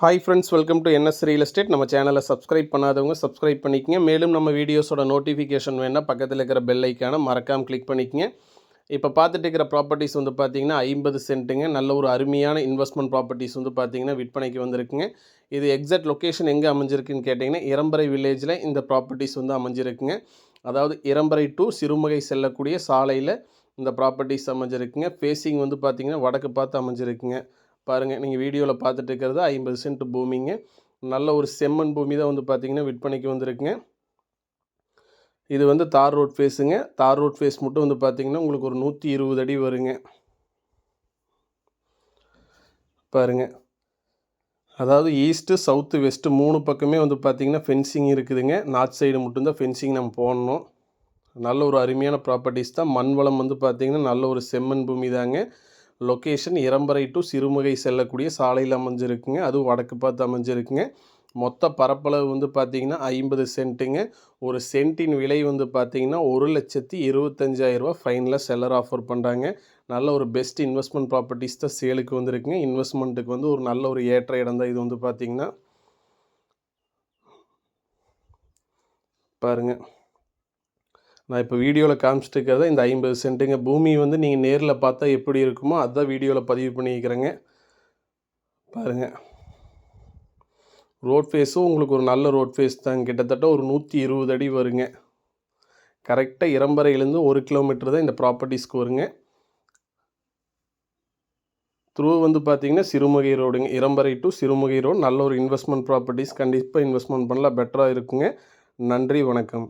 Hi friends, welcome to NS real estate. நம்ம சேனலை subscribe பண்ணாதவங்க சப்ஸ்கிரைப் பண்ணிக்கங்க. மேலும் நம்ம வீடியோஸோட நோட்டிஃபிகேஷன் வேணால் பக்கத்தில் இருக்கிற பெல் ஐக்கானை மறக்காமல் கிளிக் பண்ணிக்கங்க. இப்போ பார்த்துட்டு இருக்கிற ப்ராப்பர்ட்டிஸ் வந்து பார்த்திங்கன்னா 50 சென்ட்டுங்க. நல்ல ஒரு அருமையான இன்வெஸ்ட்மெண்ட் ப்ராப்பர்ட்டிஸ் வந்து பார்த்திங்கன்னா விற்பனைக்கு வந்திருக்குங்க. இது எக்ஸாக்ட் லொக்கேஷன் எங்கே அமைஞ்சிருக்குன்னு கேட்டிங்கன்னா இரம்பரை வில்லேஜில் இந்த ப்ராப்பர்ட்டிஸ் வந்து அமைஞ்சிருக்குங்க. அதாவது இரம்பரை டு சிறுமுகை செல்லக்கூடிய சாலையில் இந்த ப்ராப்பர்ட்டிஸ் அமைஞ்சிருக்குங்க. ஃபேஸிங் வந்து பார்த்திங்கன்னா வடக்கு பார்த்து அமைஞ்சிருக்குங்க. பாருங்கள், நீங்கள் வீடியோவில் பார்த்துட்டு இருக்கிறது 50 சென்ட் பூமிங்க. நல்ல ஒரு செம்மண் பூமி தான் வந்து பார்த்திங்கன்னா விற்பனைக்கு வந்திருக்குங்க. இது வந்து தார் ரோட் ஃபேஸுங்க. தார் ரோட் ஃபேஸ் மட்டும் வந்து பார்த்திங்கன்னா உங்களுக்கு ஒரு 120 அடி வருங்க. பாருங்கள், அதாவது ஈஸ்ட்டு சவுத்து வெஸ்ட்டு 3 பக்கமே வந்து பார்த்திங்கன்னா ஃபென்சிங் இருக்குதுங்க. நார்த் சைடு மட்டும்தான் ஃபென்சிங் நம்ம போடணும். நல்ல ஒரு அருமையான ப்ராப்பர்ட்டிஸ் தான். மண் வளம் வந்து பார்த்திங்கன்னா நல்ல ஒரு செம்மண் பூமி தாங்க. லொக்கேஷன் இரம்பரை டு சிறுமுகை செல்லக்கூடிய சாலையில் அமைஞ்சிருக்குங்க. அதுவும் வடக்கு பார்த்து அமைஞ்சிருக்குங்க. மொத்த பரப்பளவு வந்து பார்த்திங்கன்னா 50 சென்ட்டுங்க. ஒரு சென்ட்டின் விலை வந்து பார்த்திங்கன்னா 1,25,000 ஃபைனலாக செல்லர் ஆஃபர் பண்ணுறாங்க. நல்ல ஒரு பெஸ்ட் இன்வெஸ்ட்மெண்ட் ப்ராப்பர்ட்டிஸ் தான் சேலுக்கு வந்துருக்குங்க. இன்வெஸ்ட்மெண்ட்டுக்கு வந்து ஒரு நல்ல ஒரு ஏற்ற இடம் தான் இது வந்து பார்த்திங்கன்னா. பாருங்கள், நான் இப்போ வீடியோவில் காமிச்சிட்டு இருக்கிறத இந்த 50 சென்ட்டுங்க. பூமி வந்து நீங்கள் நேரில் பார்த்தா எப்படி இருக்குமோ அதுதான் வீடியோவில் பதிவு பண்ணிக்கிறேங்க. பாருங்கள், ரோட் ஃபேஸும் உங்களுக்கு ஒரு நல்ல ரோட் ஃபேஸ் தாங்க. கிட்டத்தட்ட ஒரு 120 அடி வருங்க. கரெக்டாக இரம்பரையிலேருந்து 1 கிலோமீட்டர் தான் இந்த ப்ராப்பர்ட்டிஸ்க்கு வருங்க. த்ரூ வந்து பார்த்திங்கன்னா சிறுமுகை ரோடுங்க. Irumborai to Sirumugai road. நல்ல ஒரு இன்வெஸ்ட்மெண்ட் ப்ராப்பர்ட்டிஸ். கண்டிப்பாக இன்வெஸ்ட்மெண்ட் பண்ணலாம், பெட்டராக இருக்குங்க. நன்றி, வணக்கம்.